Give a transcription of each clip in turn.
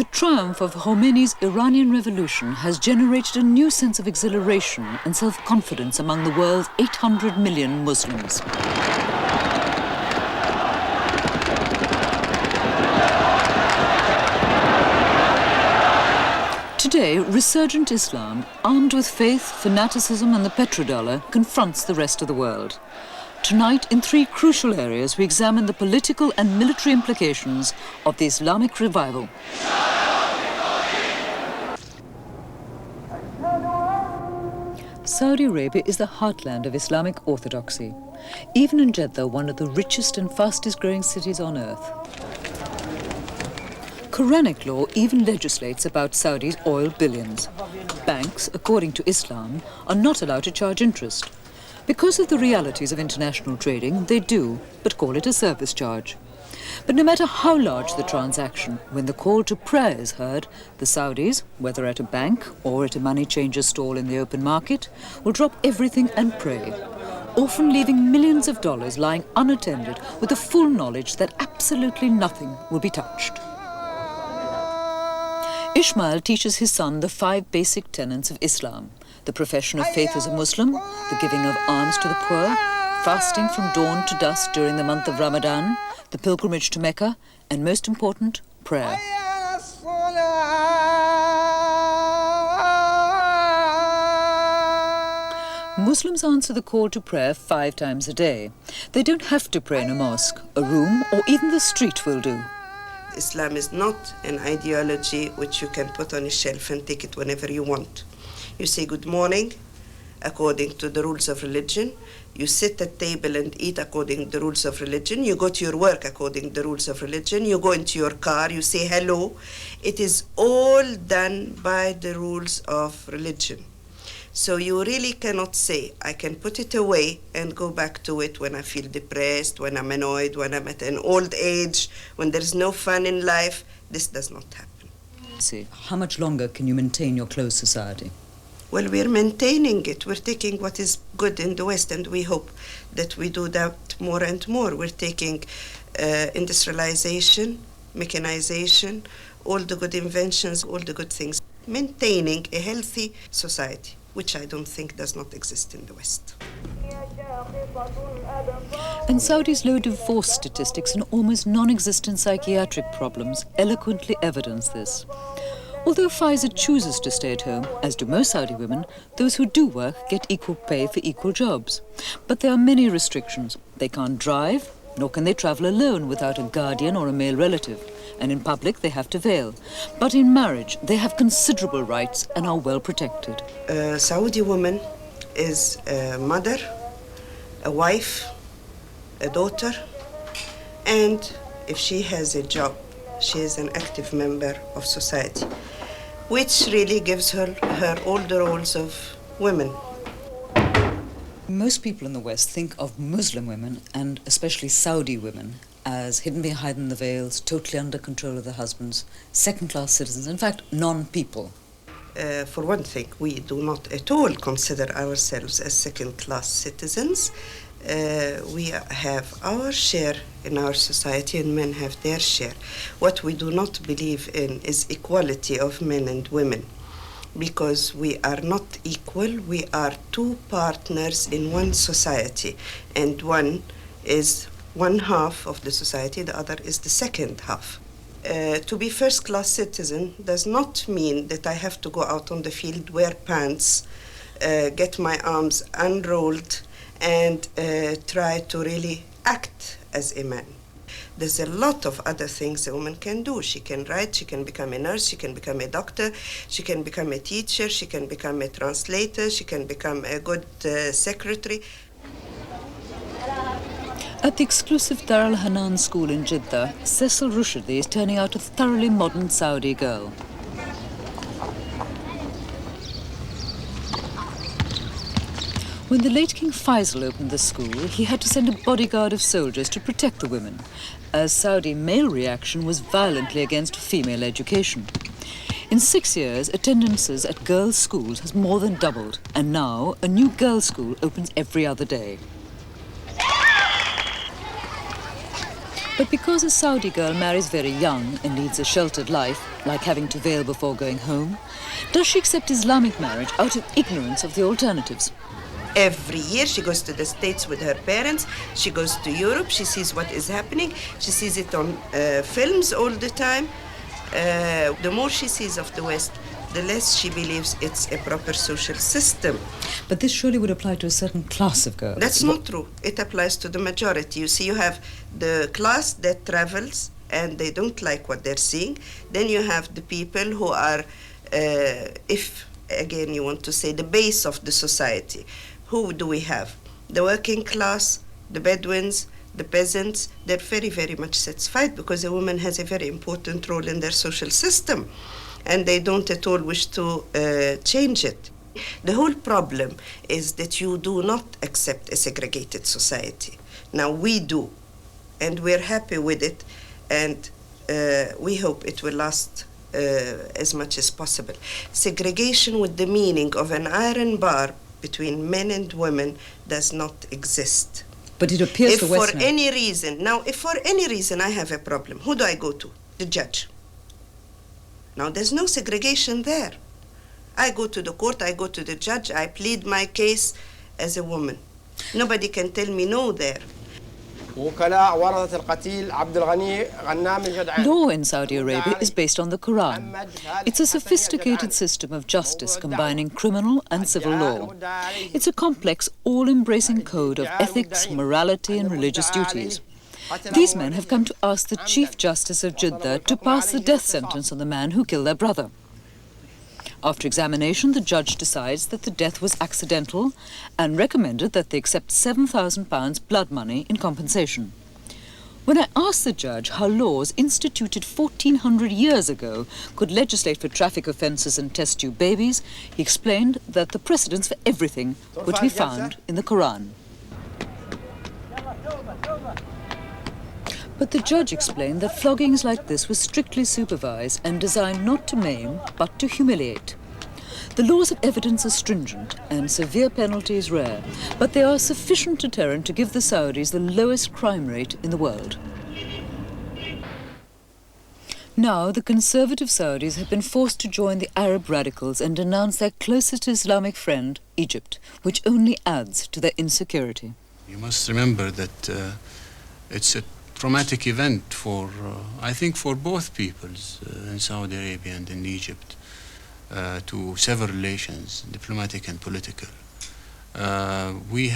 The triumph of Khomeini's Iranian revolution has generated a new sense of exhilaration and self-confidence among the world's 800 million Muslims. Today, resurgent Islam, armed with faith, fanaticism and the petrodollar, confronts the rest of the world. Tonight, in three crucial areas, we examine the political and military implications of the Islamic revival. Saudi Arabia is the heartland of Islamic orthodoxy. Even in Jeddah, one of the richest and fastest growing cities on earth. Quranic law even legislates about Saudi's oil billions. Banks, according to Islam, are not allowed to charge interest. Because of the realities of international trading, they do, but call it a service charge. But no matter how large the transaction, when the call to prayer is heard, the Saudis, whether at a bank or at a money changer stall in the open market, will drop everything and pray, often leaving millions of dollars lying unattended with the full knowledge that absolutely nothing will be touched. Ismail teaches his son the 5 basic tenets of Islam: the profession of faith as a Muslim, the giving of alms to the poor, fasting from dawn to dusk during the month of Ramadan, the pilgrimage to Mecca, and most important, prayer. Muslims answer the call to prayer 5 times a day. They don't have to pray in a mosque. A room or even the street will do. Islam is not an ideology which you can put on a shelf and take it whenever you want. You say good morning according to the rules of religion. You sit at table and eat according to the rules of religion. You go to your work according to the rules of religion. You go into your car, you say hello. It is all done by the rules of religion. So you really cannot say, I can put it away and go back to it when I feel depressed, when I'm annoyed, when I'm at an old age, when there's no fun in life. This does not happen. See, how much longer can you maintain your closed society? Well, we're maintaining it. We're taking what is good in the West, and we hope that we do that more and more. We're taking industrialization, mechanization, all the good inventions, all the good things, maintaining a healthy society, which I don't think does not exist in the West. And Saudi's low divorce statistics and almost non-existent psychiatric problems eloquently evidence this. Although Feisal chooses to stay at home, as do most Saudi women, those who do work get equal pay for equal jobs. But there are many restrictions. They can't drive, nor can they travel alone without a guardian or a male relative. And in public, they have to veil. But in marriage, they have considerable rights and are well protected. A Saudi woman is a mother, a wife, a daughter, and if she has a job, she is an active member of society, which really gives her all the roles of women. Most people in the West think of Muslim women, and especially Saudi women, as hidden behind the veils, totally under control of their husbands, second-class citizens, in fact, non-people. For one thing, we do not at all consider ourselves as second-class citizens. We have our share in our society and men have their share. What we do not believe in is equality of men and women, because we are not equal. We are 2 partners in one society, and one is one half of the society, the other is the second half. To be first-class citizen does not mean that I have to go out on the field, wear pants, get my arms unrolled, and try to really act as a man. There's a lot of other things a woman can do. She can write, she can become a nurse, she can become a doctor, she can become a teacher, she can become a translator, she can become a good secretary. At the exclusive Dar al-Hanan school in Jeddah, Cecil Rushdi is turning out a thoroughly modern Saudi girl. When the late King Feisal opened the school, he had to send a bodyguard of soldiers to protect the women, as Saudi male reaction was violently against female education. In 6 years, attendances at girls' schools has more than doubled, and now a new girls' school opens every other day. But because a Saudi girl marries very young and leads a sheltered life, like having to veil before going home, does she accept Islamic marriage out of ignorance of the alternatives? Every year she goes to the States with her parents, she goes to Europe, she sees what is happening, she sees it on films all the time. The more she sees of the West, the less she believes it's a proper social system. But this surely would apply to a certain class of girls. That's not true. It applies to the majority. You see, you have the class that travels and they don't like what they're seeing. Then you have the people who are, if again you want to say, the base of the society. Who do we have? The working class, the Bedouins, the peasants. They're very, very much satisfied because a woman has a very important role in their social system. And they don't at all wish to change it. The whole problem is that you do not accept a segregated society. Now we do, and we're happy with it, and we hope it will last as much as possible. Segregation with the meaning of an iron bar between men and women does not exist. But it appears if the West for any reason, now if for any reason I have a problem, who do I go to? The judge. Now, there's no segregation there. I go to the court, I go to the judge, I plead my case as a woman. Nobody can tell me no there. Law in Saudi Arabia is based on the Quran. It's a sophisticated system of justice combining criminal and civil law. It's a complex, all-embracing code of ethics, morality and religious duties. These men have come to ask the Chief Justice of Jeddah to pass the death sentence on the man who killed their brother. After examination, the judge decides that the death was accidental and recommended that they accept £7,000 blood money in compensation. When I asked the judge how laws instituted 1,400 years ago could legislate for traffic offences and test tube babies, he explained that the precedents for everything were to be found in the Quran. But the judge explained that floggings like this were strictly supervised and designed not to maim, but to humiliate. The laws of evidence are stringent and severe penalties rare, but they are a sufficient deterrent to give the Saudis the lowest crime rate in the world. Now, the conservative Saudis have been forced to join the Arab radicals and denounce their closest Islamic friend, Egypt, which only adds to their insecurity. You must remember that it's a traumatic event for, I think, for both peoples in Saudi Arabia and in Egypt to sever relations, diplomatic and political. We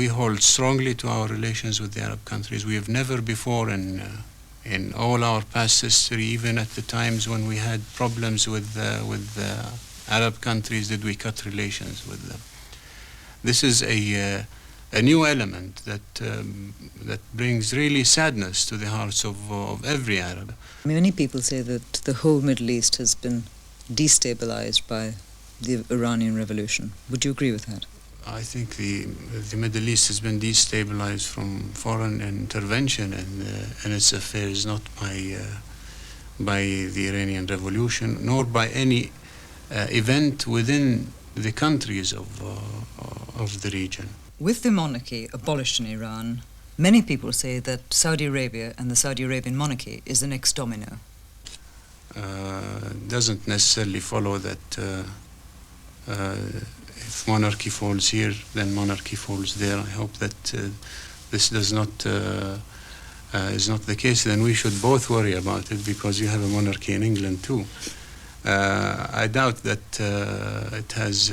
hold strongly to our relations with the Arab countries. We have never before in all our past history, even at the times when we had problems with Arab countries, did we cut relations with them. This is a new element that brings really sadness to the hearts of every Arab. Many people say that the whole Middle East has been destabilized by the Iranian Revolution. Would you agree with that? I think the Middle East has been destabilized from foreign intervention in its affairs, not by the Iranian Revolution, nor by any event within the countries of the region. With the monarchy abolished in Iran, many people say that Saudi Arabia and the Saudi Arabian monarchy is the next domino. Doesn't necessarily follow that if monarchy falls here, then monarchy falls there. I hope that this is not the case. Then we should both worry about it, because you have a monarchy in England too. I doubt that it has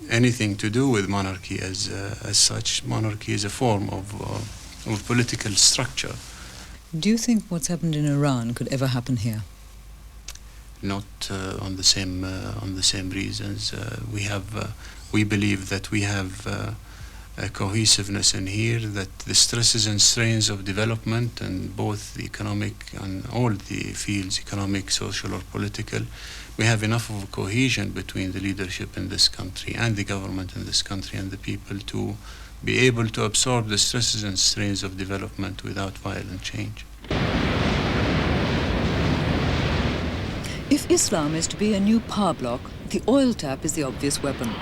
anything to do with monarchy as such. Monarchy is a form of political structure. Do you think what's happened in Iran could ever happen here? Not on the same reasons. We believe that we have a cohesiveness in here, that the stresses and strains of development and both the economic and all the fields, economic, social or political, we have enough of a cohesion between the leadership in this country and the government in this country and the people to be able to absorb the stresses and strains of development without violent change. If Islam is to be a new power bloc, the oil tap is the obvious weapon.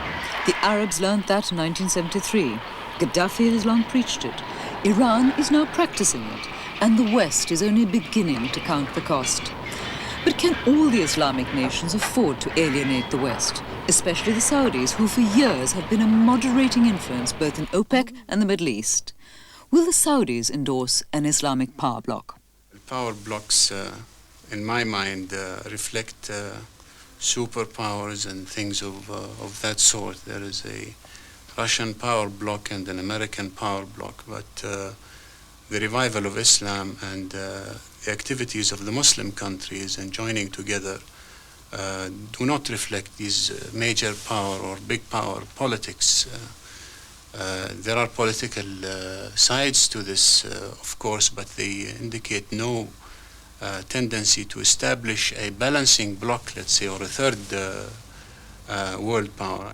The Arabs learned that in 1973. Gaddafi has long preached it. Iran is now practicing it, and the West is only beginning to count the cost. But can all the Islamic nations afford to alienate the West, especially the Saudis, who for years have been a moderating influence both in OPEC and the Middle East? Will the Saudis endorse an Islamic power bloc? Power blocs, in my mind, reflect superpowers and things of that sort. There is a Russian power bloc and an American power bloc, but the revival of Islam and the activities of the Muslim countries and joining together do not reflect these major power or big power politics. There are political sides to this, of course, but they indicate no tendency to establish a balancing bloc, let's say, or a third world power.